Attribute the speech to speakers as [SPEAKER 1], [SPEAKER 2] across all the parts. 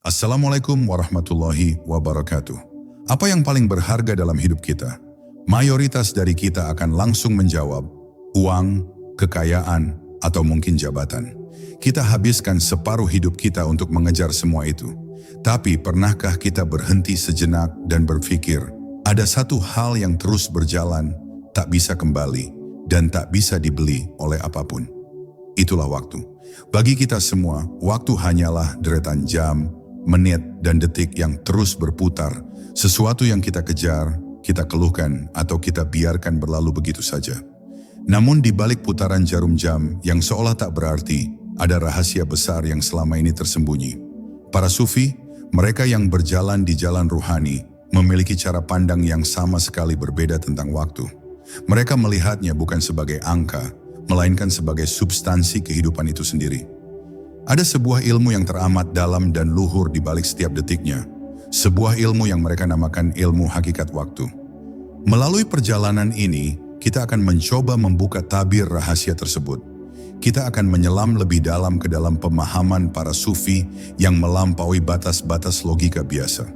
[SPEAKER 1] Assalamualaikum warahmatullahi wabarakatuh. Apa yang paling berharga dalam hidup kita? Mayoritas dari kita akan langsung menjawab, uang, kekayaan, atau mungkin jabatan. Kita habiskan separuh hidup kita untuk mengejar semua itu. Tapi pernahkah kita berhenti sejenak dan berpikir, ada satu hal yang terus berjalan, tak bisa kembali, dan tak bisa dibeli oleh apapun. Itulah waktu. Bagi kita semua, waktu hanyalah deretan jam, menit, dan detik yang terus berputar. Sesuatu yang kita kejar, kita keluhkan, atau kita biarkan berlalu begitu saja. Namun di balik putaran jarum jam yang seolah tak berarti, ada rahasia besar yang selama ini tersembunyi. Para sufi, mereka yang berjalan di jalan ruhani, memiliki cara pandang yang sama sekali berbeda tentang waktu. Mereka melihatnya bukan sebagai angka, melainkan sebagai substansi kehidupan itu sendiri. Ada sebuah ilmu yang teramat dalam dan luhur di balik setiap detiknya. Sebuah ilmu yang mereka namakan ilmu hakikat waktu. Melalui perjalanan ini, kita akan mencoba membuka tabir rahasia tersebut. Kita akan menyelam lebih dalam ke dalam pemahaman para sufi yang melampaui batas-batas logika biasa.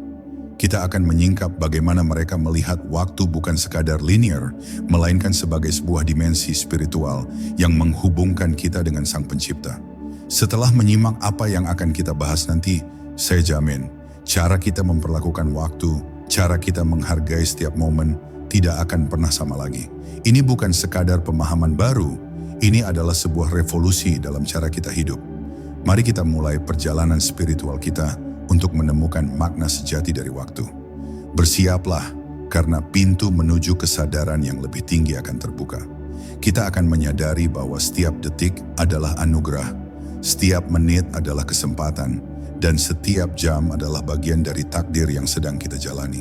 [SPEAKER 1] Kita akan menyingkap bagaimana mereka melihat waktu bukan sekadar linear, melainkan sebagai sebuah dimensi spiritual yang menghubungkan kita dengan Sang Pencipta. Setelah menyimak apa yang akan kita bahas nanti, saya jamin, cara kita memperlakukan waktu, cara kita menghargai setiap momen, tidak akan pernah sama lagi. Ini bukan sekadar pemahaman baru, ini adalah sebuah revolusi dalam cara kita hidup. Mari kita mulai perjalanan spiritual kita untuk menemukan makna sejati dari waktu. Bersiaplah, karena pintu menuju kesadaran yang lebih tinggi akan terbuka. Kita akan menyadari bahwa setiap detik adalah anugerah, setiap menit adalah kesempatan, dan setiap jam adalah bagian dari takdir yang sedang kita jalani.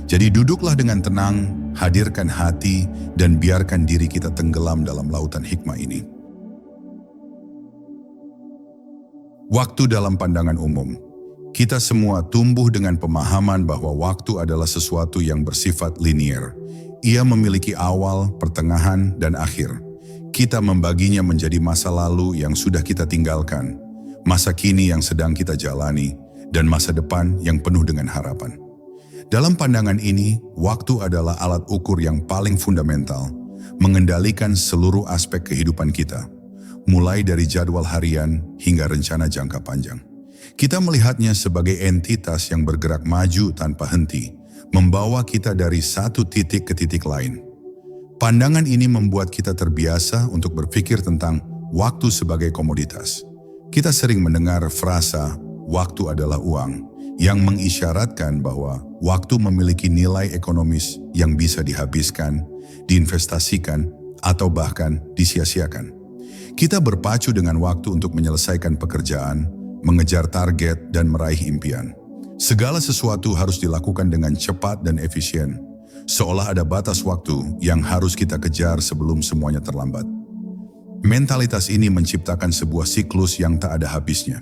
[SPEAKER 1] Jadi duduklah dengan tenang, hadirkan hati, dan biarkan diri kita tenggelam dalam lautan hikmah ini. Waktu dalam pandangan umum. Kita semua tumbuh dengan pemahaman bahwa waktu adalah sesuatu yang bersifat linear. Ia memiliki awal, pertengahan, dan akhir. Kita membaginya menjadi masa lalu yang sudah kita tinggalkan, masa kini yang sedang kita jalani, dan masa depan yang penuh dengan harapan. Dalam pandangan ini, waktu adalah alat ukur yang paling fundamental, mengendalikan seluruh aspek kehidupan kita, mulai dari jadwal harian hingga rencana jangka panjang. Kita melihatnya sebagai entitas yang bergerak maju tanpa henti, membawa kita dari satu titik ke titik lain. Pandangan ini membuat kita terbiasa untuk berpikir tentang waktu sebagai komoditas. Kita sering mendengar frasa, waktu adalah uang, yang mengisyaratkan bahwa waktu memiliki nilai ekonomis yang bisa dihabiskan, diinvestasikan, atau bahkan disia-siakan. Kita berpacu dengan waktu untuk menyelesaikan pekerjaan, mengejar target, dan meraih impian. Segala sesuatu harus dilakukan dengan cepat dan efisien, seolah ada batas waktu yang harus kita kejar sebelum semuanya terlambat. Mentalitas ini menciptakan sebuah siklus yang tak ada habisnya.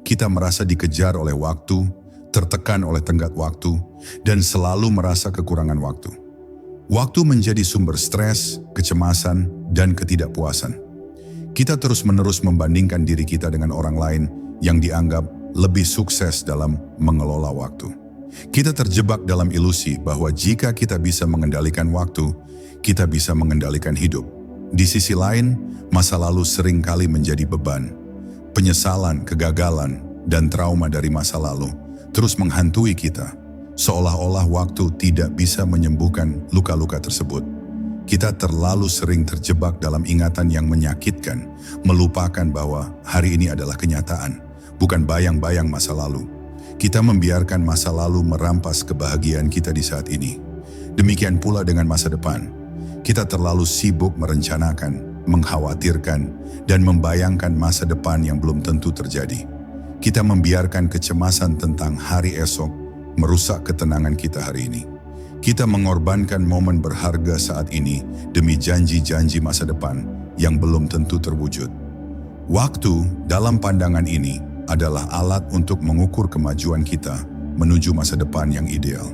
[SPEAKER 1] Kita merasa dikejar oleh waktu, tertekan oleh tenggat waktu, dan selalu merasa kekurangan waktu. Waktu menjadi sumber stres, kecemasan, dan ketidakpuasan. Kita terus-menerus membandingkan diri kita dengan orang lain yang dianggap lebih sukses dalam mengelola waktu. Kita terjebak dalam ilusi bahwa jika kita bisa mengendalikan waktu, kita bisa mengendalikan hidup. Di sisi lain, masa lalu seringkali menjadi beban. Penyesalan, kegagalan, dan trauma dari masa lalu terus menghantui kita, seolah-olah waktu tidak bisa menyembuhkan luka-luka tersebut. Kita terlalu sering terjebak dalam ingatan yang menyakitkan, melupakan bahwa hari ini adalah kenyataan, bukan bayang-bayang masa lalu. Kita membiarkan masa lalu merampas kebahagiaan kita di saat ini. Demikian pula dengan masa depan. Kita terlalu sibuk merencanakan, mengkhawatirkan, dan membayangkan masa depan yang belum tentu terjadi. Kita membiarkan kecemasan tentang hari esok merusak ketenangan kita hari ini. Kita mengorbankan momen berharga saat ini demi janji-janji masa depan yang belum tentu terwujud. Waktu dalam pandangan ini adalah alat untuk mengukur kemajuan kita menuju masa depan yang ideal.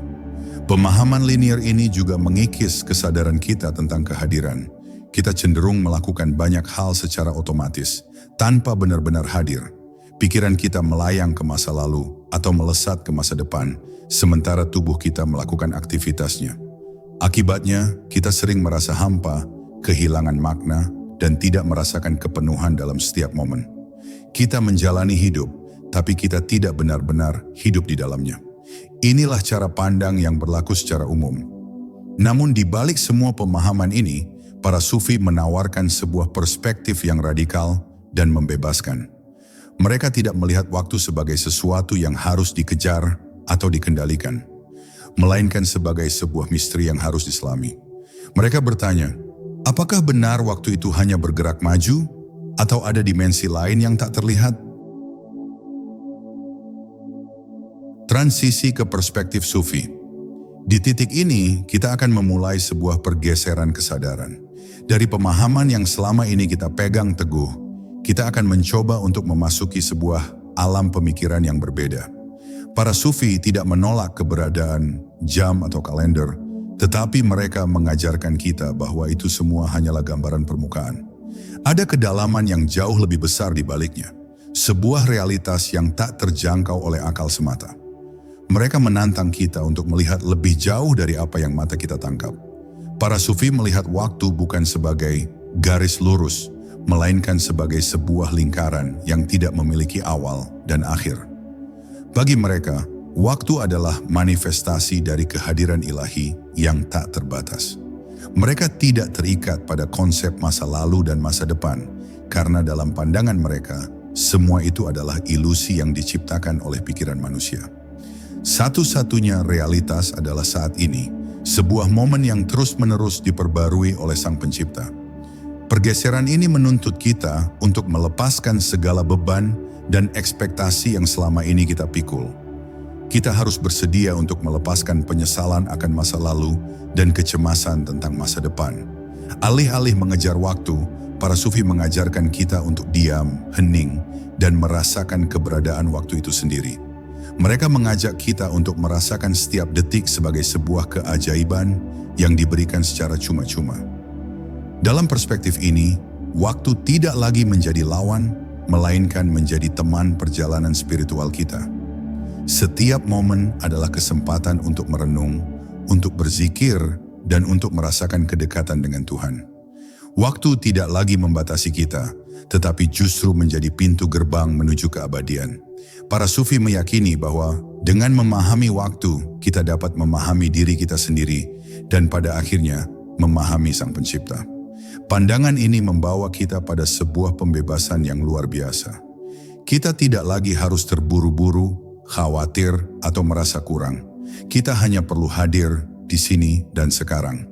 [SPEAKER 1] Pemahaman linear ini juga mengikis kesadaran kita tentang kehadiran. Kita cenderung melakukan banyak hal secara otomatis, tanpa benar-benar hadir. Pikiran kita melayang ke masa lalu atau melesat ke masa depan, sementara tubuh kita melakukan aktivitasnya. Akibatnya, kita sering merasa hampa, kehilangan makna, dan tidak merasakan kepenuhan dalam setiap momen. Kita menjalani hidup, tapi kita tidak benar-benar hidup di dalamnya. Inilah cara pandang yang berlaku secara umum. Namun di balik semua pemahaman ini, para sufi menawarkan sebuah perspektif yang radikal dan membebaskan. Mereka tidak melihat waktu sebagai sesuatu yang harus dikejar atau dikendalikan, melainkan sebagai sebuah misteri yang harus diselami. Mereka bertanya, apakah benar waktu itu hanya bergerak maju atau ada dimensi lain yang tak terlihat? Transisi ke perspektif sufi. Di titik ini, kita akan memulai sebuah pergeseran kesadaran. Dari pemahaman yang selama ini kita pegang teguh, kita akan mencoba untuk memasuki sebuah alam pemikiran yang berbeda. Para sufi tidak menolak keberadaan jam atau kalender, tetapi mereka mengajarkan kita bahwa itu semua hanyalah gambaran permukaan. Ada kedalaman yang jauh lebih besar di baliknya, sebuah realitas yang tak terjangkau oleh akal semata. Mereka menantang kita untuk melihat lebih jauh dari apa yang mata kita tangkap. Para sufi melihat waktu bukan sebagai garis lurus, melainkan sebagai sebuah lingkaran yang tidak memiliki awal dan akhir. Bagi mereka, waktu adalah manifestasi dari kehadiran ilahi yang tak terbatas. Mereka tidak terikat pada konsep masa lalu dan masa depan, karena dalam pandangan mereka, semua itu adalah ilusi yang diciptakan oleh pikiran manusia. Satu-satunya realitas adalah saat ini, sebuah momen yang terus-menerus diperbarui oleh Sang Pencipta. Pergeseran ini menuntut kita untuk melepaskan segala beban dan ekspektasi yang selama ini kita pikul. Kita harus bersedia untuk melepaskan penyesalan akan masa lalu dan kecemasan tentang masa depan. Alih-alih mengejar waktu, para sufi mengajarkan kita untuk diam, hening, dan merasakan keberadaan waktu itu sendiri. Mereka mengajak kita untuk merasakan setiap detik sebagai sebuah keajaiban yang diberikan secara cuma-cuma. Dalam perspektif ini, waktu tidak lagi menjadi lawan, melainkan menjadi teman perjalanan spiritual kita. Setiap momen adalah kesempatan untuk merenung, untuk berzikir, dan untuk merasakan kedekatan dengan Tuhan. Waktu tidak lagi membatasi kita, tetapi justru menjadi pintu gerbang menuju keabadian. Para sufi meyakini bahwa dengan memahami waktu, kita dapat memahami diri kita sendiri, dan pada akhirnya memahami Sang Pencipta. Pandangan ini membawa kita pada sebuah pembebasan yang luar biasa. Kita tidak lagi harus terburu-buru, khawatir, atau merasa kurang. Kita hanya perlu hadir di sini dan sekarang.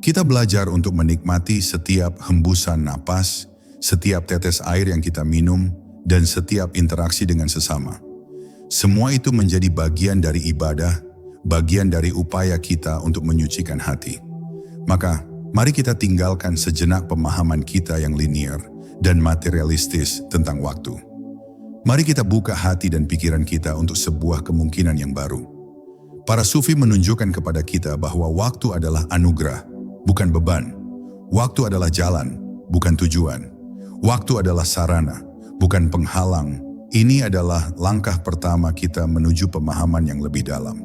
[SPEAKER 1] Kita belajar untuk menikmati setiap hembusan napas, setiap tetes air yang kita minum, dan setiap interaksi dengan sesama. Semua itu menjadi bagian dari ibadah, bagian dari upaya kita untuk menyucikan hati. Maka, mari kita tinggalkan sejenak pemahaman kita yang linear dan materialistis tentang waktu. Mari kita buka hati dan pikiran kita untuk sebuah kemungkinan yang baru. Para sufi menunjukkan kepada kita bahwa waktu adalah anugerah, bukan beban. Waktu adalah jalan, bukan tujuan. Waktu adalah sarana, bukan penghalang. Ini adalah langkah pertama kita menuju pemahaman yang lebih dalam.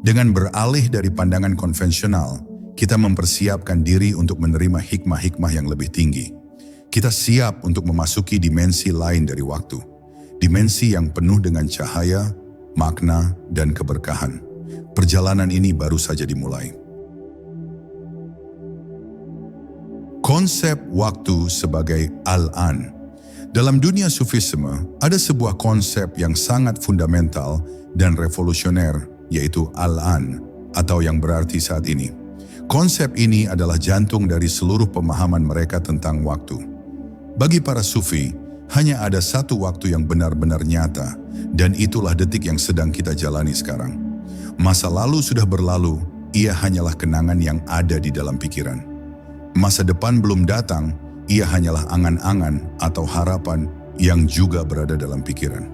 [SPEAKER 1] Dengan beralih dari pandangan konvensional, kita mempersiapkan diri untuk menerima hikmah-hikmah yang lebih tinggi. Kita siap untuk memasuki dimensi lain dari waktu. Dimensi yang penuh dengan cahaya, makna, dan keberkahan. Perjalanan ini baru saja dimulai. Konsep waktu sebagai al-an. Dalam dunia sufisme, ada sebuah konsep yang sangat fundamental dan revolusioner, yaitu al-an, atau yang berarti saat ini. Konsep ini adalah jantung dari seluruh pemahaman mereka tentang waktu. Bagi para sufi, hanya ada satu waktu yang benar-benar nyata, dan itulah detik yang sedang kita jalani sekarang. Masa lalu sudah berlalu, ia hanyalah kenangan yang ada di dalam pikiran. Masa depan belum datang, ia hanyalah angan-angan atau harapan yang juga berada dalam pikiran.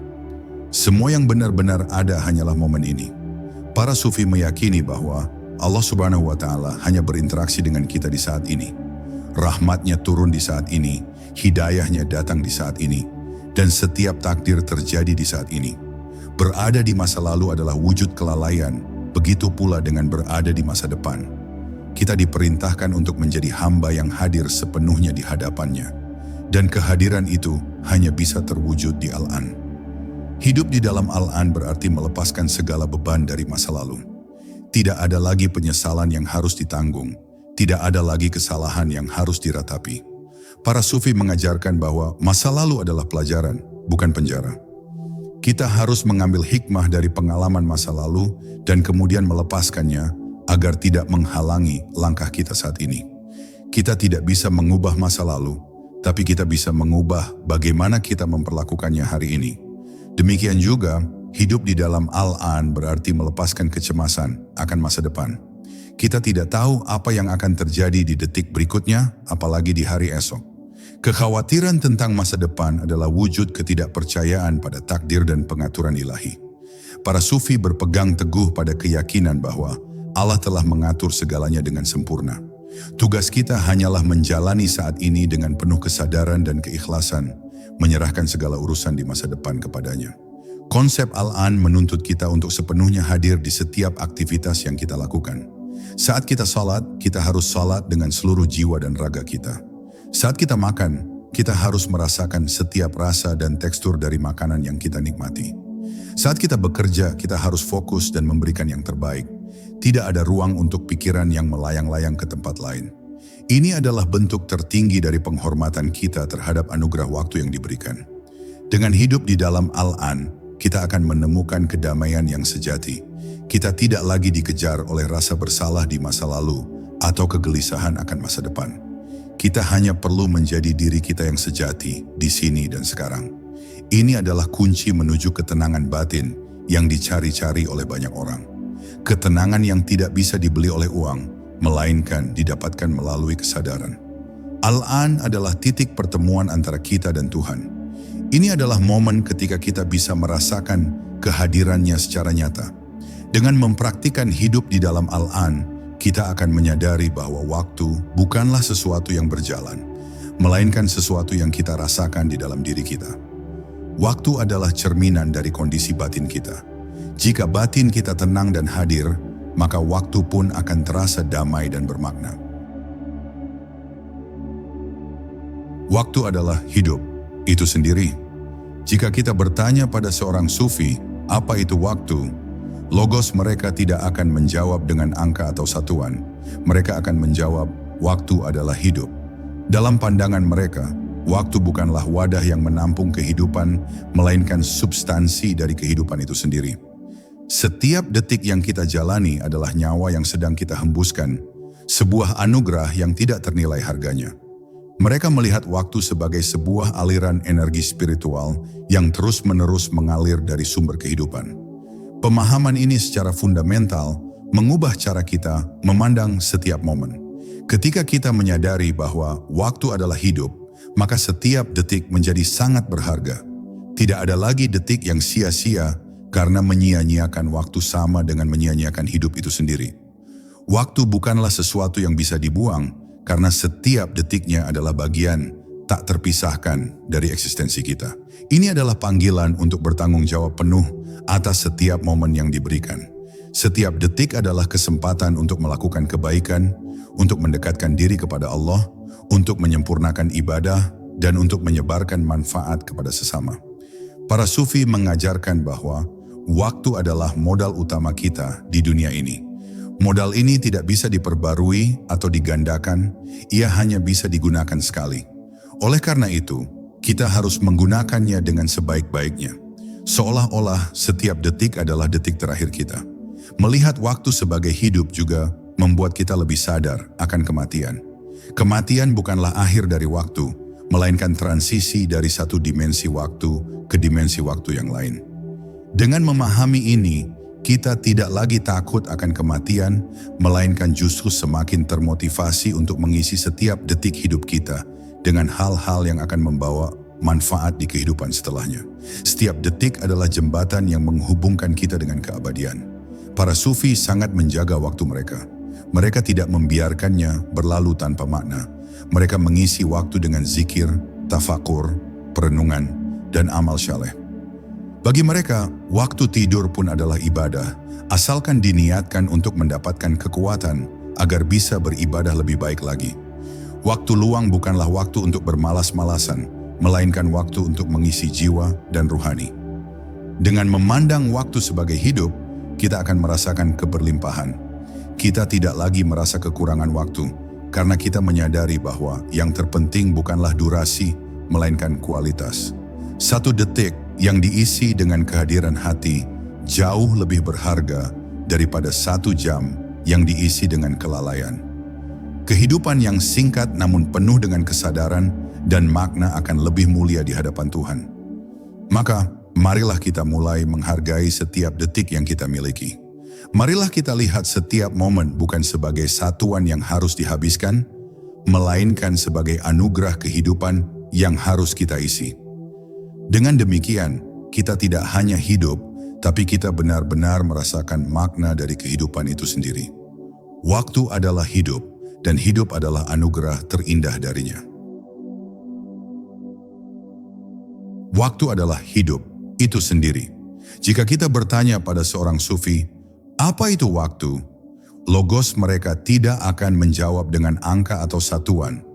[SPEAKER 1] Semua yang benar-benar ada hanyalah momen ini. Para sufi meyakini bahwa Allah Subhanahu wa Ta'ala hanya berinteraksi dengan kita di saat ini. Rahmatnya turun di saat ini, hidayahnya datang di saat ini, dan setiap takdir terjadi di saat ini. Berada di masa lalu adalah wujud kelalaian, begitu pula dengan berada di masa depan. Kita diperintahkan untuk menjadi hamba yang hadir sepenuhnya di hadapannya, dan kehadiran itu hanya bisa terwujud di Al-An. Hidup di dalam Al-An berarti melepaskan segala beban dari masa lalu. Tidak ada lagi penyesalan yang harus ditanggung, tidak ada lagi kesalahan yang harus diratapi. Para sufi mengajarkan bahwa masa lalu adalah pelajaran, bukan penjara. Kita harus mengambil hikmah dari pengalaman masa lalu dan kemudian melepaskannya agar tidak menghalangi langkah kita saat ini. Kita tidak bisa mengubah masa lalu, tapi kita bisa mengubah bagaimana kita memperlakukannya hari ini. Demikian juga, hidup di dalam Al-An berarti melepaskan kecemasan akan masa depan. Kita tidak tahu apa yang akan terjadi di detik berikutnya, apalagi di hari esok. Kekhawatiran tentang masa depan adalah wujud ketidakpercayaan pada takdir dan pengaturan ilahi. Para sufi berpegang teguh pada keyakinan bahwa Allah telah mengatur segalanya dengan sempurna. Tugas kita hanyalah menjalani saat ini dengan penuh kesadaran dan keikhlasan, menyerahkan segala urusan di masa depan kepadanya. Konsep Al-An menuntut kita untuk sepenuhnya hadir di setiap aktivitas yang kita lakukan. Saat kita salat, kita harus salat dengan seluruh jiwa dan raga kita. Saat kita makan, kita harus merasakan setiap rasa dan tekstur dari makanan yang kita nikmati. Saat kita bekerja, kita harus fokus dan memberikan yang terbaik. Tidak ada ruang untuk pikiran yang melayang-layang ke tempat lain. Ini adalah bentuk tertinggi dari penghormatan kita terhadap anugerah waktu yang diberikan. Dengan hidup di dalam Al-An, kita akan menemukan kedamaian yang sejati. Kita tidak lagi dikejar oleh rasa bersalah di masa lalu atau kegelisahan akan masa depan. Kita hanya perlu menjadi diri kita yang sejati di sini dan sekarang. Ini adalah kunci menuju ketenangan batin yang dicari-cari oleh banyak orang. Ketenangan yang tidak bisa dibeli oleh uang, melainkan didapatkan melalui kesadaran. Al-An adalah titik pertemuan antara kita dan Tuhan. Ini adalah momen ketika kita bisa merasakan kehadirannya secara nyata. Dengan mempraktikkan hidup di dalam Al-An, kita akan menyadari bahwa waktu bukanlah sesuatu yang berjalan, melainkan sesuatu yang kita rasakan di dalam diri kita. Waktu adalah cerminan dari kondisi batin kita. Jika batin kita tenang dan hadir, maka waktu pun akan terasa damai dan bermakna. Waktu adalah hidup, itu sendiri. Jika kita bertanya pada seorang sufi, apa itu waktu? Logos mereka tidak akan menjawab dengan angka atau satuan. Mereka akan menjawab, waktu adalah hidup. Dalam pandangan mereka, waktu bukanlah wadah yang menampung kehidupan, melainkan substansi dari kehidupan itu sendiri. Setiap detik yang kita jalani adalah nyawa yang sedang kita hembuskan, sebuah anugerah yang tidak ternilai harganya. Mereka melihat waktu sebagai sebuah aliran energi spiritual yang terus-menerus mengalir dari sumber kehidupan. Pemahaman ini secara fundamental mengubah cara kita memandang setiap momen. Ketika kita menyadari bahwa waktu adalah hidup, maka setiap detik menjadi sangat berharga. Tidak ada lagi detik yang sia-sia karena menyia-nyiakan waktu sama dengan menyia-nyiakan hidup itu sendiri. Waktu bukanlah sesuatu yang bisa dibuang karena setiap detiknya adalah bagian tak terpisahkan dari eksistensi kita. Ini adalah panggilan untuk bertanggung jawab penuh atas setiap momen yang diberikan. Setiap detik adalah kesempatan untuk melakukan kebaikan, untuk mendekatkan diri kepada Allah, untuk menyempurnakan ibadah, dan untuk menyebarkan manfaat kepada sesama. Para sufi mengajarkan bahwa waktu adalah modal utama kita di dunia ini. Modal ini tidak bisa diperbarui atau digandakan, ia hanya bisa digunakan sekali. Oleh karena itu, kita harus menggunakannya dengan sebaik-baiknya. Seolah-olah setiap detik adalah detik terakhir kita. Melihat waktu sebagai hidup juga membuat kita lebih sadar akan kematian. Kematian bukanlah akhir dari waktu, melainkan transisi dari satu dimensi waktu ke dimensi waktu yang lain. Dengan memahami ini, kita tidak lagi takut akan kematian, melainkan justru semakin termotivasi untuk mengisi setiap detik hidup kita dengan hal-hal yang akan membawa manfaat di kehidupan setelahnya. Setiap detik adalah jembatan yang menghubungkan kita dengan keabadian. Para sufi sangat menjaga waktu mereka. Mereka tidak membiarkannya berlalu tanpa makna. Mereka mengisi waktu dengan zikir, tafakur, perenungan, dan amal saleh. Bagi mereka, waktu tidur pun adalah ibadah, asalkan diniatkan untuk mendapatkan kekuatan agar bisa beribadah lebih baik lagi. Waktu luang bukanlah waktu untuk bermalas-malasan, melainkan waktu untuk mengisi jiwa dan ruhani. Dengan memandang waktu sebagai hidup, kita akan merasakan keberlimpahan. Kita tidak lagi merasa kekurangan waktu, karena kita menyadari bahwa yang terpenting bukanlah durasi, melainkan kualitas. 1 detik yang diisi dengan kehadiran hati jauh lebih berharga daripada 1 jam yang diisi dengan kelalaian. Kehidupan yang singkat namun penuh dengan kesadaran dan makna akan lebih mulia di hadapan Tuhan. Maka, marilah kita mulai menghargai setiap detik yang kita miliki. Marilah kita lihat setiap momen bukan sebagai satuan yang harus dihabiskan, melainkan sebagai anugerah kehidupan yang harus kita isi. Dengan demikian, kita tidak hanya hidup, tapi kita benar-benar merasakan makna dari kehidupan itu sendiri. Waktu adalah hidup, dan hidup adalah anugerah terindah darinya. Waktu adalah hidup itu sendiri. Jika kita bertanya pada seorang sufi, apa itu waktu? Logos mereka tidak akan menjawab dengan angka atau satuan.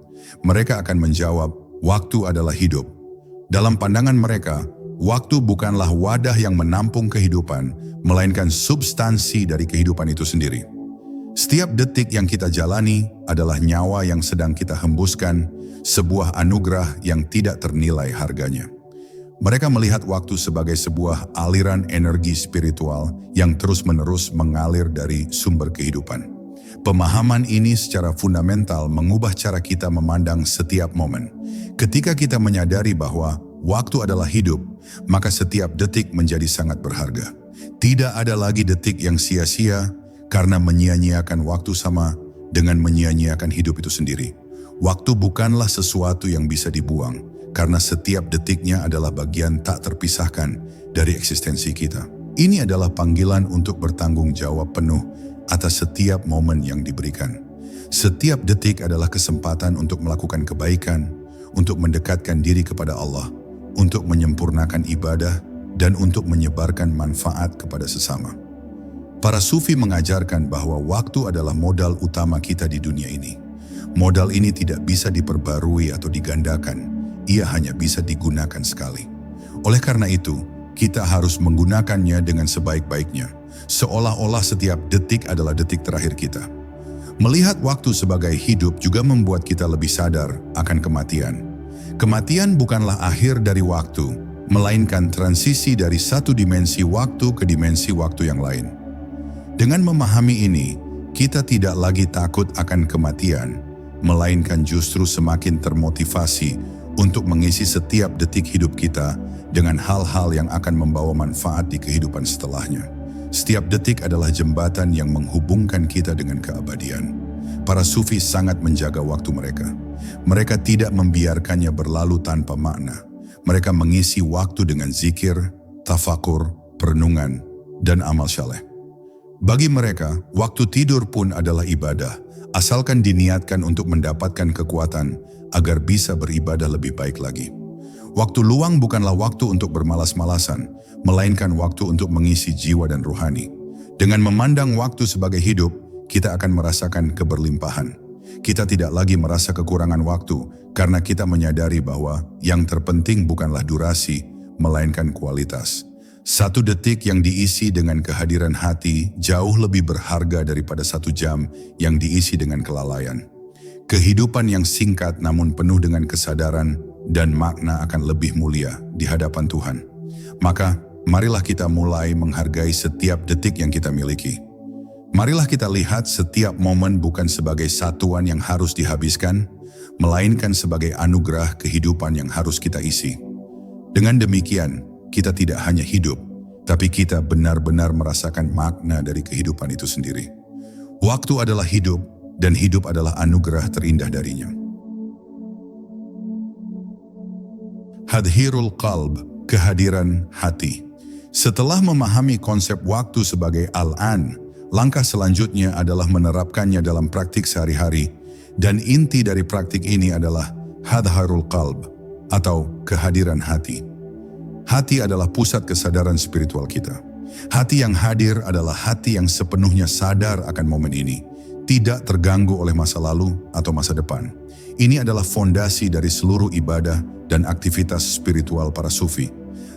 [SPEAKER 1] Mereka akan menjawab, waktu adalah hidup. Dalam pandangan mereka, waktu bukanlah wadah yang menampung kehidupan, melainkan substansi dari kehidupan itu sendiri. Setiap detik yang kita jalani adalah nyawa yang sedang kita hembuskan, sebuah anugerah yang tidak ternilai harganya. Mereka melihat waktu sebagai sebuah aliran energi spiritual yang terus-menerus mengalir dari sumber kehidupan. Pemahaman ini secara fundamental mengubah cara kita memandang setiap momen. Ketika kita menyadari bahwa waktu adalah hidup, maka setiap detik menjadi sangat berharga. Tidak ada lagi detik yang sia-sia karena menyia-nyiakan waktu sama dengan menyia-nyiakan hidup itu sendiri. Waktu bukanlah sesuatu yang bisa dibuang, karena setiap detiknya adalah bagian tak terpisahkan dari eksistensi kita. Ini adalah panggilan untuk bertanggung jawab penuh atas setiap momen yang diberikan. Setiap detik adalah kesempatan untuk melakukan kebaikan, untuk mendekatkan diri kepada Allah, untuk menyempurnakan ibadah, dan untuk menyebarkan manfaat kepada sesama. Para sufi mengajarkan bahwa waktu adalah modal utama kita di dunia ini. Modal ini tidak bisa diperbarui atau digandakan, ia hanya bisa digunakan sekali. Oleh karena itu, kita harus menggunakannya dengan sebaik-baiknya, seolah-olah setiap detik adalah detik terakhir kita. Melihat waktu sebagai hidup juga membuat kita lebih sadar akan kematian. Kematian bukanlah akhir dari waktu, melainkan transisi dari satu dimensi waktu ke dimensi waktu yang lain. Dengan memahami ini, kita tidak lagi takut akan kematian, melainkan justru semakin termotivasi untuk mengisi setiap detik hidup kita dengan hal-hal yang akan membawa manfaat di kehidupan setelahnya. Setiap detik adalah jembatan yang menghubungkan kita dengan keabadian. Para sufi sangat menjaga waktu mereka. Mereka tidak membiarkannya berlalu tanpa makna. Mereka mengisi waktu dengan zikir, tafakur, perenungan, dan amal saleh. Bagi mereka, waktu tidur pun adalah ibadah, asalkan diniatkan untuk mendapatkan kekuatan agar bisa beribadah lebih baik lagi. Waktu luang bukanlah waktu untuk bermalas-malasan, melainkan waktu untuk mengisi jiwa dan ruhani. Dengan memandang waktu sebagai hidup, kita akan merasakan keberlimpahan. Kita tidak lagi merasa kekurangan waktu karena kita menyadari bahwa yang terpenting bukanlah durasi, melainkan kualitas. 1 detik yang diisi dengan kehadiran hati jauh lebih berharga daripada 1 jam yang diisi dengan kelalaian. Kehidupan yang singkat namun penuh dengan kesadaran dan makna akan lebih mulia di hadapan Tuhan. Maka, marilah kita mulai menghargai setiap detik yang kita miliki. Marilah kita lihat setiap momen bukan sebagai satuan yang harus dihabiskan, melainkan sebagai anugerah kehidupan yang harus kita isi. Dengan demikian, kita tidak hanya hidup, tapi kita benar-benar merasakan makna dari kehidupan itu sendiri. Waktu adalah hidup, dan hidup adalah anugerah terindah darinya. Hadhirul qalb, kehadiran hati. Setelah memahami konsep waktu sebagai al-an, langkah selanjutnya adalah menerapkannya dalam praktik sehari-hari, dan inti dari praktik ini adalah hadharul qalb, atau kehadiran hati. Hati adalah pusat kesadaran spiritual kita. Hati yang hadir adalah hati yang sepenuhnya sadar akan momen ini, tidak terganggu oleh masa lalu atau masa depan. Ini adalah fondasi dari seluruh ibadah dan aktivitas spiritual para sufi.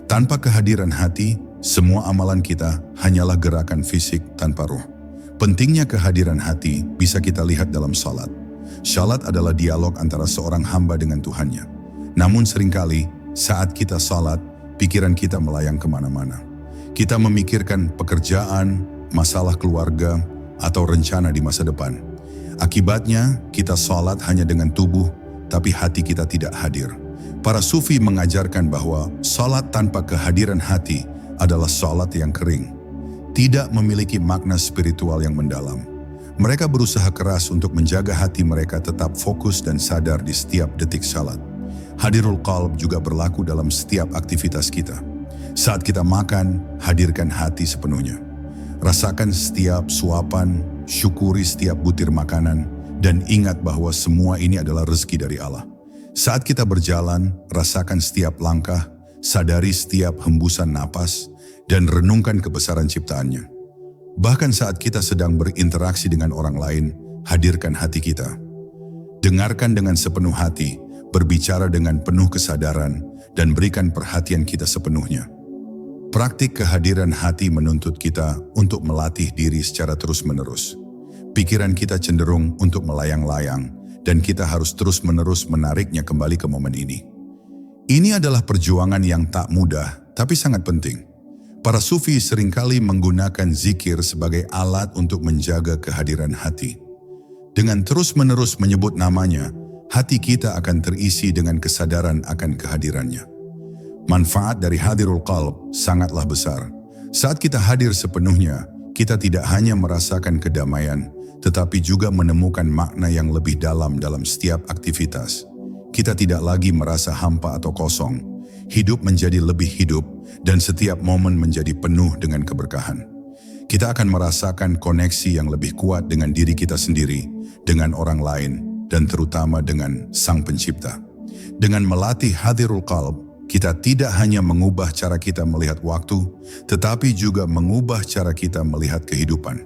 [SPEAKER 1] Tanpa kehadiran hati, semua amalan kita hanyalah gerakan fisik tanpa ruh. Pentingnya kehadiran hati bisa kita lihat dalam salat. Salat adalah dialog antara seorang hamba dengan Tuhannya. Namun seringkali saat kita salat, pikiran kita melayang kemana-mana. Kita memikirkan pekerjaan, masalah keluarga, atau rencana di masa depan. Akibatnya, kita salat hanya dengan tubuh, tapi hati kita tidak hadir. Para sufi mengajarkan bahwa salat tanpa kehadiran hati adalah salat yang kering, tidak memiliki makna spiritual yang mendalam. Mereka berusaha keras untuk menjaga hati mereka tetap fokus dan sadar di setiap detik salat. Hadirul qalb juga berlaku dalam setiap aktivitas kita. Saat kita makan, hadirkan hati sepenuhnya. Rasakan setiap suapan, syukuri setiap butir makanan, dan ingat bahwa semua ini adalah rezeki dari Allah. Saat kita berjalan, rasakan setiap langkah, sadari setiap hembusan napas, dan renungkan kebesaran ciptaannya. Bahkan saat kita sedang berinteraksi dengan orang lain, hadirkan hati kita. Dengarkan dengan sepenuh hati, berbicara dengan penuh kesadaran, dan berikan perhatian kita sepenuhnya. Praktik kehadiran hati menuntut kita untuk melatih diri secara terus-menerus. Pikiran kita cenderung untuk melayang-layang, dan kita harus terus-menerus menariknya kembali ke momen ini. Ini adalah perjuangan yang tak mudah, tapi sangat penting. Para sufi seringkali menggunakan zikir sebagai alat untuk menjaga kehadiran hati. Dengan terus-menerus menyebut namanya, hati kita akan terisi dengan kesadaran akan kehadirannya. Manfaat dari hadirul qalb sangatlah besar. Saat kita hadir sepenuhnya, kita tidak hanya merasakan kedamaian, tetapi juga menemukan makna yang lebih dalam setiap aktivitas. Kita tidak lagi merasa hampa atau kosong. Hidup menjadi lebih hidup, dan setiap momen menjadi penuh dengan keberkahan. Kita akan merasakan koneksi yang lebih kuat dengan diri kita sendiri, dengan orang lain, dan terutama dengan Sang Pencipta. Dengan melatih hadirul qalb, kita tidak hanya mengubah cara kita melihat waktu, tetapi juga mengubah cara kita melihat kehidupan.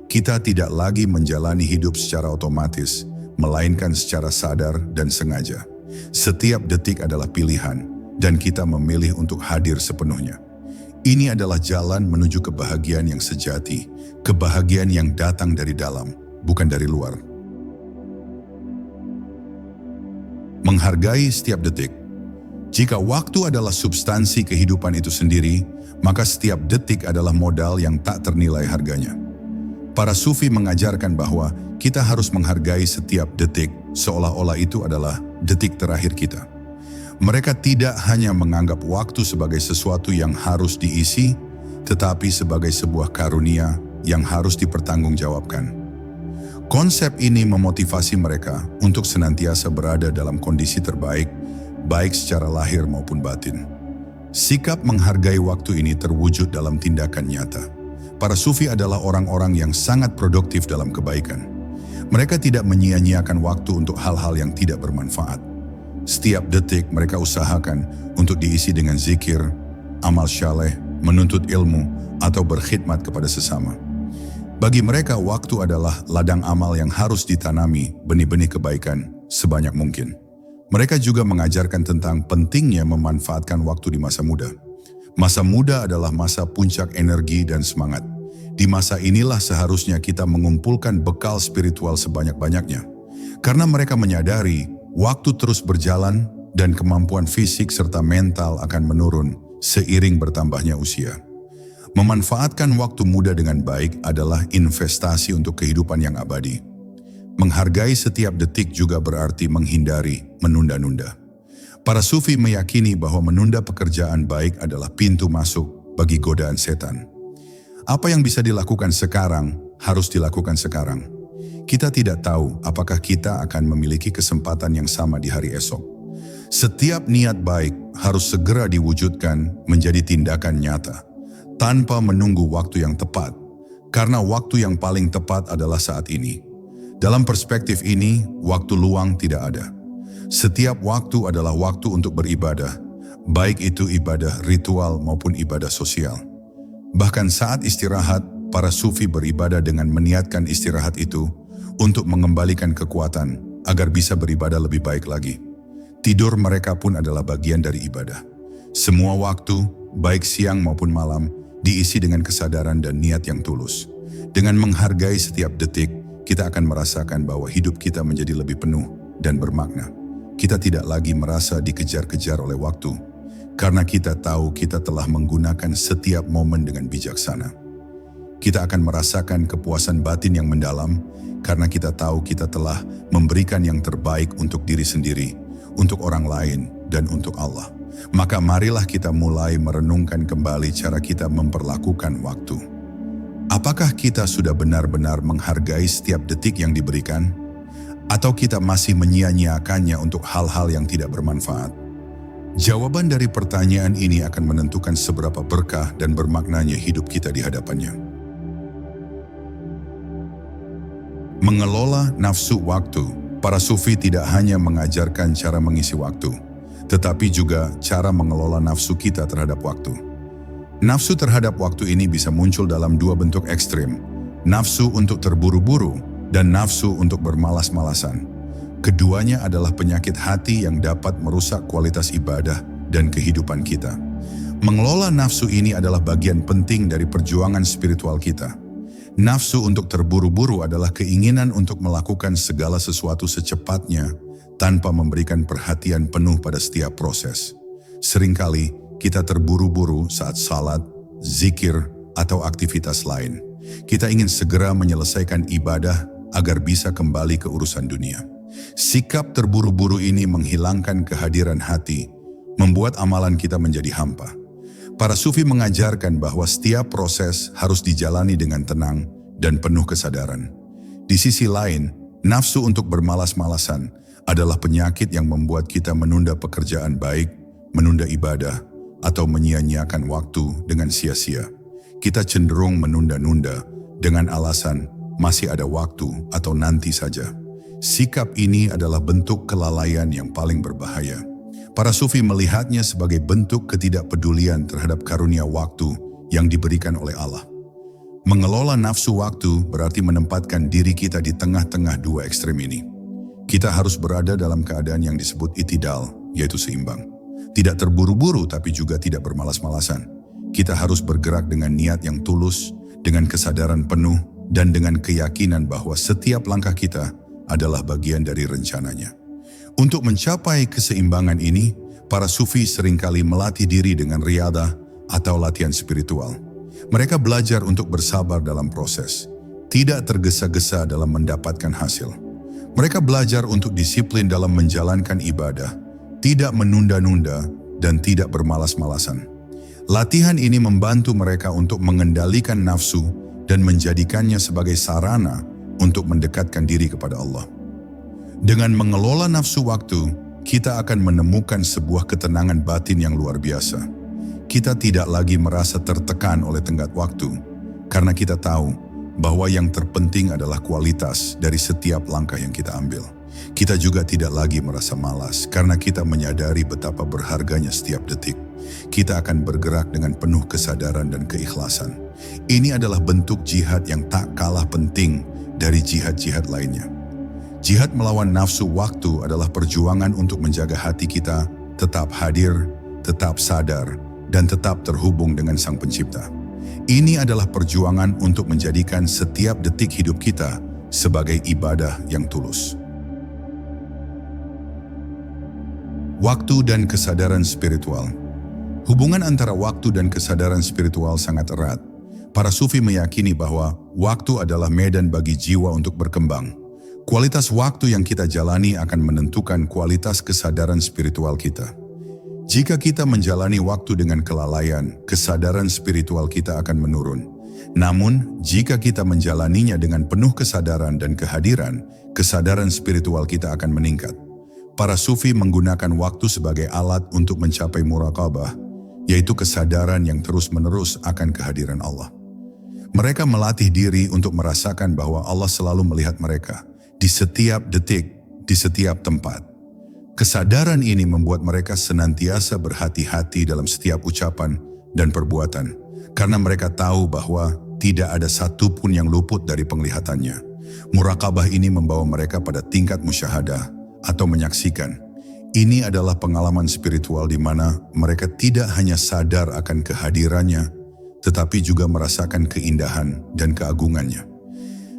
[SPEAKER 1] Kita tidak lagi menjalani hidup secara otomatis, melainkan secara sadar dan sengaja. Setiap detik adalah pilihan, dan kita memilih untuk hadir sepenuhnya. Ini adalah jalan menuju kebahagiaan yang sejati, kebahagiaan yang datang dari dalam, bukan dari luar. Menghargai setiap detik. Jika waktu adalah substansi kehidupan itu sendiri, maka setiap detik adalah modal yang tak ternilai harganya. Para sufi mengajarkan bahwa kita harus menghargai setiap detik seolah-olah itu adalah detik terakhir kita. Mereka tidak hanya menganggap waktu sebagai sesuatu yang harus diisi, tetapi sebagai sebuah karunia yang harus dipertanggungjawabkan. Konsep ini memotivasi mereka untuk senantiasa berada dalam kondisi terbaik, baik secara lahir maupun batin. Sikap menghargai waktu ini terwujud dalam tindakan nyata. Para sufi adalah orang-orang yang sangat produktif dalam kebaikan. Mereka tidak menyia-nyiakan waktu untuk hal-hal yang tidak bermanfaat. Setiap detik mereka usahakan untuk diisi dengan zikir, amal syaleh, menuntut ilmu, atau berkhidmat kepada sesama. Bagi mereka, waktu adalah ladang amal yang harus ditanami benih-benih kebaikan sebanyak mungkin. Mereka juga mengajarkan tentang pentingnya memanfaatkan waktu di masa muda. Masa muda adalah masa puncak energi dan semangat. Di masa inilah seharusnya kita mengumpulkan bekal spiritual sebanyak-banyaknya. Karena mereka menyadari waktu terus berjalan dan kemampuan fisik serta mental akan menurun seiring bertambahnya usia. Memanfaatkan waktu muda dengan baik adalah investasi untuk kehidupan yang abadi. Menghargai setiap detik juga berarti menghindari menunda-nunda. Para sufi meyakini bahwa menunda pekerjaan baik adalah pintu masuk bagi godaan setan. Apa yang bisa dilakukan sekarang, harus dilakukan sekarang. Kita tidak tahu apakah kita akan memiliki kesempatan yang sama di hari esok. Setiap niat baik harus segera diwujudkan menjadi tindakan nyata, tanpa menunggu waktu yang tepat, karena waktu yang paling tepat adalah saat ini. Dalam perspektif ini, waktu luang tidak ada. Setiap waktu adalah waktu untuk beribadah, baik itu ibadah ritual maupun ibadah sosial. Bahkan saat istirahat, para sufi beribadah dengan meniatkan istirahat itu untuk mengembalikan kekuatan agar bisa beribadah lebih baik lagi. Tidur mereka pun adalah bagian dari ibadah. Semua waktu, baik siang maupun malam, diisi dengan kesadaran dan niat yang tulus. Dengan menghargai setiap detik, kita akan merasakan bahwa hidup kita menjadi lebih penuh dan bermakna. Kita tidak lagi merasa dikejar-kejar oleh waktu, karena kita tahu kita telah menggunakan setiap momen dengan bijaksana. Kita akan merasakan kepuasan batin yang mendalam, karena kita tahu kita telah memberikan yang terbaik untuk diri sendiri, untuk orang lain, dan untuk Allah. Maka marilah kita mulai merenungkan kembali cara kita memperlakukan waktu. Apakah kita sudah benar-benar menghargai setiap detik yang diberikan? Atau kita masih menyia-nyiakannya untuk hal-hal yang tidak bermanfaat? Jawaban dari pertanyaan ini akan menentukan seberapa berkah dan bermaknanya hidup kita di hadapannya. Mengelola nafsu waktu. Para sufi tidak hanya mengajarkan cara mengisi waktu, tetapi juga cara mengelola nafsu kita terhadap waktu. Nafsu terhadap waktu ini bisa muncul dalam dua bentuk ekstrim, nafsu untuk terburu-buru dan nafsu untuk bermalas-malasan. Keduanya adalah penyakit hati yang dapat merusak kualitas ibadah dan kehidupan kita. Mengelola nafsu ini adalah bagian penting dari perjuangan spiritual kita. Nafsu untuk terburu-buru adalah keinginan untuk melakukan segala sesuatu secepatnya tanpa memberikan perhatian penuh pada setiap proses. Seringkali kita terburu-buru saat salat, zikir, atau aktivitas lain. Kita ingin segera menyelesaikan ibadah agar bisa kembali ke urusan dunia. Sikap terburu-buru ini menghilangkan kehadiran hati, membuat amalan kita menjadi hampa. Para sufi mengajarkan bahwa setiap proses harus dijalani dengan tenang dan penuh kesadaran. Di sisi lain, nafsu untuk bermalas-malasan adalah penyakit yang membuat kita menunda pekerjaan baik, menunda ibadah, atau menyia-nyiakan waktu dengan sia-sia. Kita cenderung menunda-nunda dengan alasan masih ada waktu atau nanti saja. Sikap ini adalah bentuk kelalaian yang paling berbahaya. Para sufi melihatnya sebagai bentuk ketidakpedulian terhadap karunia waktu yang diberikan oleh Allah. Mengelola nafsu waktu berarti menempatkan diri kita di tengah-tengah dua ekstrem ini. Kita harus berada dalam keadaan yang disebut itidal, yaitu seimbang. Tidak terburu-buru tapi juga tidak bermalas-malasan. Kita harus bergerak dengan niat yang tulus, dengan kesadaran penuh, dan dengan keyakinan bahwa setiap langkah kita adalah bagian dari rencananya. Untuk mencapai keseimbangan ini, para sufi seringkali melatih diri dengan riyadah atau latihan spiritual. Mereka belajar untuk bersabar dalam proses, tidak tergesa-gesa dalam mendapatkan hasil. Mereka belajar untuk disiplin dalam menjalankan ibadah, tidak menunda-nunda, dan tidak bermalas-malasan. Latihan ini membantu mereka untuk mengendalikan nafsu dan menjadikannya sebagai sarana untuk mendekatkan diri kepada Allah. Dengan mengelola nafsu waktu, kita akan menemukan sebuah ketenangan batin yang luar biasa. Kita tidak lagi merasa tertekan oleh tenggat waktu, karena kita tahu bahwa yang terpenting adalah kualitas dari setiap langkah yang kita ambil. Kita juga tidak lagi merasa malas, karena kita menyadari betapa berharganya setiap detik. Kita akan bergerak dengan penuh kesadaran dan keikhlasan. Ini adalah bentuk jihad yang tak kalah penting dari jihad-jihad lainnya. Jihad melawan nafsu waktu adalah perjuangan untuk menjaga hati kita tetap hadir, tetap sadar, dan tetap terhubung dengan Sang Pencipta. Ini adalah perjuangan untuk menjadikan setiap detik hidup kita sebagai ibadah yang tulus. Waktu dan kesadaran spiritual. Hubungan antara waktu dan kesadaran spiritual sangat erat. Para sufi meyakini bahwa waktu adalah medan bagi jiwa untuk berkembang. Kualitas waktu yang kita jalani akan menentukan kualitas kesadaran spiritual kita. Jika kita menjalani waktu dengan kelalaian, kesadaran spiritual kita akan menurun. Namun, jika kita menjalaninya dengan penuh kesadaran dan kehadiran, kesadaran spiritual kita akan meningkat. Para sufi menggunakan waktu sebagai alat untuk mencapai muraqabah, yaitu kesadaran yang terus-menerus akan kehadiran Allah. Mereka melatih diri untuk merasakan bahwa Allah selalu melihat mereka di setiap detik, di setiap tempat. Kesadaran ini membuat mereka senantiasa berhati-hati dalam setiap ucapan dan perbuatan, karena mereka tahu bahwa tidak ada satupun yang luput dari penglihatannya. Murakabah ini membawa mereka pada tingkat musyahadah atau menyaksikan. Ini adalah pengalaman spiritual di mana mereka tidak hanya sadar akan kehadirannya, tetapi juga merasakan keindahan dan keagungannya.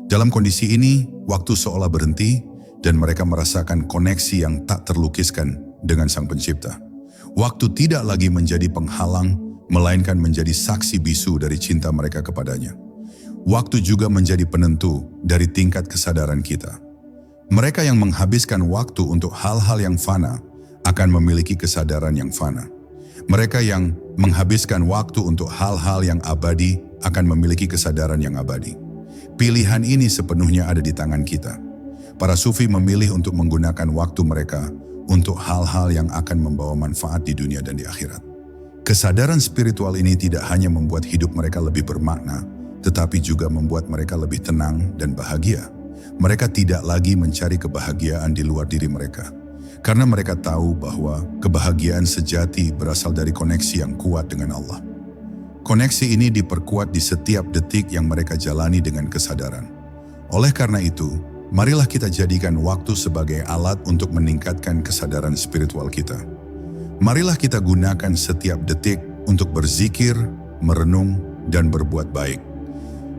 [SPEAKER 1] Dalam kondisi ini, waktu seolah berhenti dan mereka merasakan koneksi yang tak terlukiskan dengan Sang Pencipta. Waktu tidak lagi menjadi penghalang, melainkan menjadi saksi bisu dari cinta mereka kepadanya. Waktu juga menjadi penentu dari tingkat kesadaran kita. Mereka yang menghabiskan waktu untuk hal-hal yang fana akan memiliki kesadaran yang fana. Mereka yang menghabiskan waktu untuk hal-hal yang abadi akan memiliki kesadaran yang abadi. Pilihan ini sepenuhnya ada di tangan kita. Para sufi memilih untuk menggunakan waktu mereka untuk hal-hal yang akan membawa manfaat di dunia dan di akhirat. Kesadaran spiritual ini tidak hanya membuat hidup mereka lebih bermakna, tetapi juga membuat mereka lebih tenang dan bahagia. Mereka tidak lagi mencari kebahagiaan di luar diri mereka, karena mereka tahu bahwa kebahagiaan sejati berasal dari koneksi yang kuat dengan Allah. Koneksi ini diperkuat di setiap detik yang mereka jalani dengan kesadaran. Oleh karena itu, marilah kita jadikan waktu sebagai alat untuk meningkatkan kesadaran spiritual kita. Marilah kita gunakan setiap detik untuk berzikir, merenung, dan berbuat baik.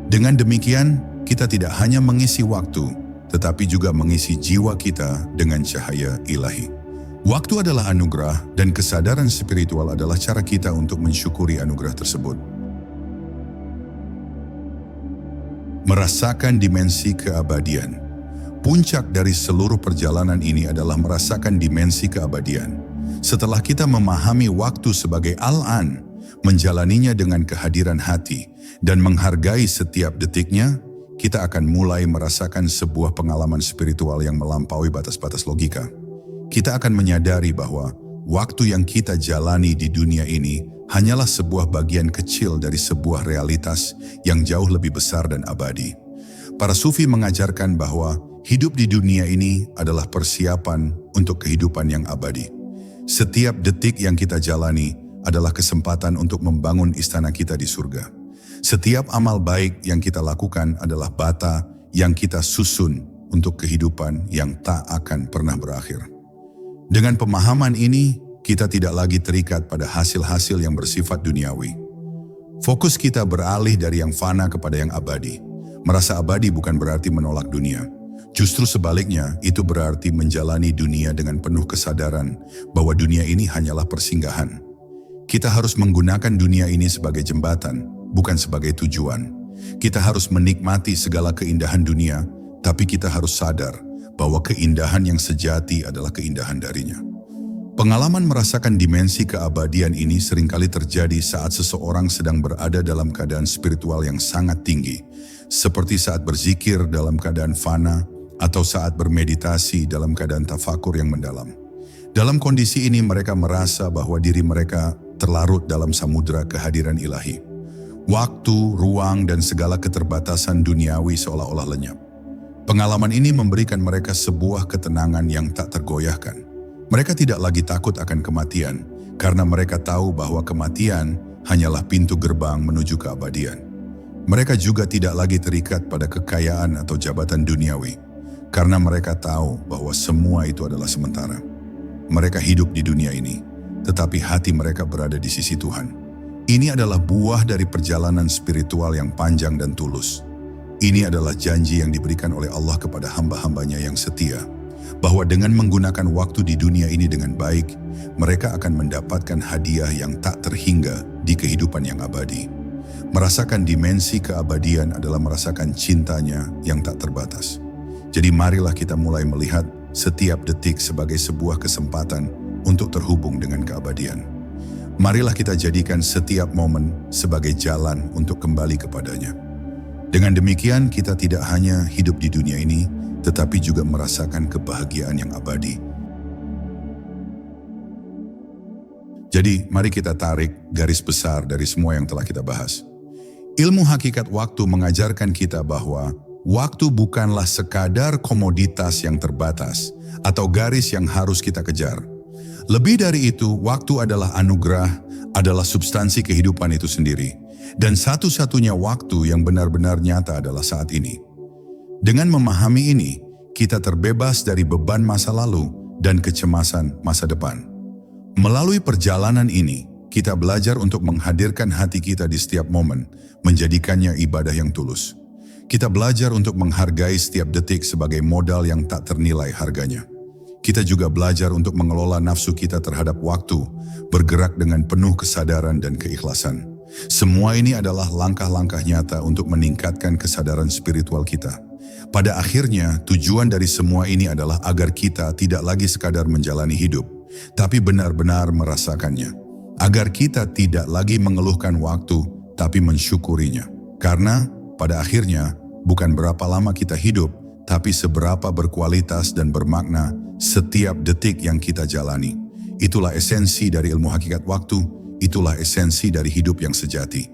[SPEAKER 1] Dengan demikian, kita tidak hanya mengisi waktu, tetapi juga mengisi jiwa kita dengan cahaya ilahi. Waktu adalah anugerah dan kesadaran spiritual adalah cara kita untuk mensyukuri anugerah tersebut. Merasakan dimensi keabadian. Puncak dari seluruh perjalanan ini adalah merasakan dimensi keabadian. Setelah kita memahami waktu sebagai al-an, menjalaninya dengan kehadiran hati, dan menghargai setiap detiknya, kita akan mulai merasakan sebuah pengalaman spiritual yang melampaui batas-batas logika. Kita akan menyadari bahwa waktu yang kita jalani di dunia ini hanyalah sebuah bagian kecil dari sebuah realitas yang jauh lebih besar dan abadi. Para sufi mengajarkan bahwa hidup di dunia ini adalah persiapan untuk kehidupan yang abadi. Setiap detik yang kita jalani adalah kesempatan untuk membangun istana kita di surga. Setiap amal baik yang kita lakukan adalah bata yang kita susun untuk kehidupan yang tak akan pernah berakhir. Dengan pemahaman ini, kita tidak lagi terikat pada hasil-hasil yang bersifat duniawi. Fokus kita beralih dari yang fana kepada yang abadi. Merasa abadi bukan berarti menolak dunia. Justru sebaliknya, itu berarti menjalani dunia dengan penuh kesadaran bahwa dunia ini hanyalah persinggahan. Kita harus menggunakan dunia ini sebagai jembatan, bukan sebagai tujuan. Kita harus menikmati segala keindahan dunia, tapi kita harus sadar bahwa keindahan yang sejati adalah keindahan darinya. Pengalaman merasakan dimensi keabadian ini seringkali terjadi saat seseorang sedang berada dalam keadaan spiritual yang sangat tinggi, seperti saat berzikir dalam keadaan fana atau saat bermeditasi dalam keadaan tafakur yang mendalam. Dalam kondisi ini mereka merasa bahwa diri mereka terlarut dalam samudera kehadiran ilahi. Waktu, ruang, dan segala keterbatasan duniawi seolah-olah lenyap. Pengalaman ini memberikan mereka sebuah ketenangan yang tak tergoyahkan. Mereka tidak lagi takut akan kematian, karena mereka tahu bahwa kematian hanyalah pintu gerbang menuju keabadian. Mereka juga tidak lagi terikat pada kekayaan atau jabatan duniawi, karena mereka tahu bahwa semua itu adalah sementara. Mereka hidup di dunia ini, tetapi hati mereka berada di sisi Tuhan. Ini adalah buah dari perjalanan spiritual yang panjang dan tulus. Ini adalah janji yang diberikan oleh Allah kepada hamba-hambanya yang setia, bahwa dengan menggunakan waktu di dunia ini dengan baik, mereka akan mendapatkan hadiah yang tak terhingga di kehidupan yang abadi. Merasakan dimensi keabadian adalah merasakan cintanya yang tak terbatas. Jadi marilah kita mulai melihat setiap detik sebagai sebuah kesempatan untuk terhubung dengan keabadian. Marilah kita jadikan setiap momen sebagai jalan untuk kembali kepadanya. Dengan demikian kita tidak hanya hidup di dunia ini, tetapi juga merasakan kebahagiaan yang abadi. Jadi mari kita tarik garis besar dari semua yang telah kita bahas. Ilmu hakikat waktu mengajarkan kita bahwa waktu bukanlah sekadar komoditas yang terbatas atau garis yang harus kita kejar. Lebih dari itu, waktu adalah anugerah, adalah substansi kehidupan itu sendiri. Dan satu-satunya waktu yang benar-benar nyata adalah saat ini. Dengan memahami ini, kita terbebas dari beban masa lalu dan kecemasan masa depan. Melalui perjalanan ini, kita belajar untuk menghadirkan hati kita di setiap momen, menjadikannya ibadah yang tulus. Kita belajar untuk menghargai setiap detik sebagai modal yang tak ternilai harganya. Kita juga belajar untuk mengelola nafsu kita terhadap waktu, bergerak dengan penuh kesadaran dan keikhlasan. Semua ini adalah langkah-langkah nyata untuk meningkatkan kesadaran spiritual kita. Pada akhirnya, tujuan dari semua ini adalah agar kita tidak lagi sekadar menjalani hidup, tapi benar-benar merasakannya. Agar kita tidak lagi mengeluhkan waktu, tapi mensyukurinya. Karena pada akhirnya, bukan berapa lama kita hidup, tapi seberapa berkualitas dan bermakna setiap detik yang kita jalani. Itulah esensi dari ilmu hakikat waktu, itulah esensi dari hidup yang sejati.